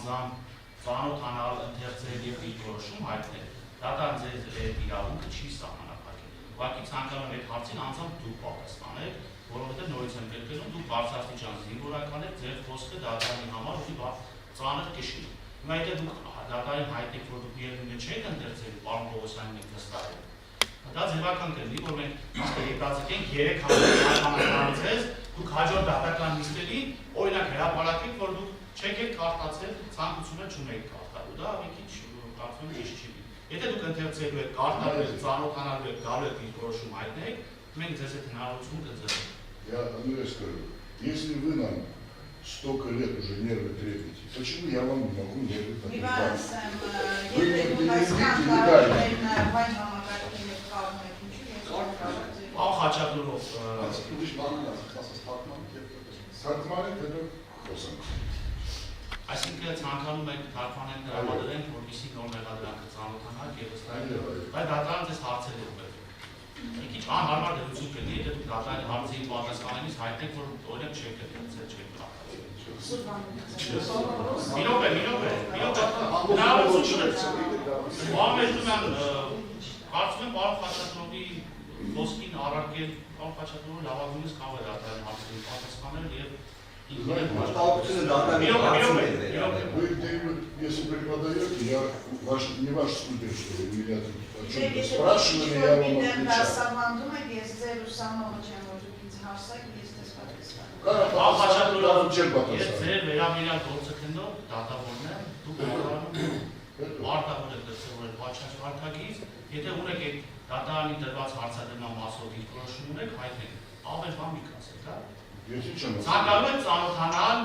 անձամբ ծանոթանալ, ընթերցել եւ դիրքորոշում հայտնել, դատարան ձեր իրավունքը չի սահմանափակել։ Ուղղակի ցանկանում եմ այդ հարցին անձամբ դուք պատասխանեք, որովհետեւ նորից եմ կրկնում, դուք բարձրաստիճան զինվորական եք, ձեր խոսքը դատարանի համար ունի ծանր կշիռ։ Հիմա եթե դուք դատարանին հայտնեք, որ դուք միևնույնը չեք ընթերցել, պարոն Պողոսյանին եք վստահել, դա ձևական կլինի, որ մենք հետաձգենք 3 համաձայնեցես, դուք հաջորդ դատական նիստերին օրինակ հրապարակեք, որ դուք չեք կարտացել, ցանկությունը չունեք կարտալու, դա ավելի քիչ կարծում եմ ճիշտ չի լինի։ Եթե դուք ընթերցելու եք, կարտալու եք, ծանոթանալու եք, գալու եք դիրքորոշում հայտնեք, մենք ձեզ այդ հնարավորություն կձեռնենք։ Я одно я скажу, если вы нам столько лет уже нервы трепете, почему я вам не могу нервы побеждать? Вы не предъявите легально. Խաչատուրով Թարգմանեք հետո խոսանք։ Այսինքն ցանկանում եք թարգմանել դրամադրենք, որպեսզի նոր մեղադրանքը ծանոթանաք եւ վստահեք, բայց դատարանը ձեզ հարցեր է ուղղել։ Մի քիչ անհարմար դեպություն կլինի, եթե դուք դատարանի հարցին պատասխանելիս հայտնեք, որ օրինակ չեք ընթերցել, չեք կարծում եմ պարոն Խաչատուրովի ոսկին առարկել, պարոն Խաչատուրովը լավագույնս կարող է դատարանի հարցին պատասխանել եւ Вы, если преподаете, я не ваш студент, что вы меня о чем-то спрашивали, я вам отвечаю. Դատարանի դրված հարցադրման մասով դիրքորոշում ունեք, հայտնեք, ավելի բան մի կասեք, հա։ Ես ինչ եմ ասում։ Ցանկանում եք ծանոթանալ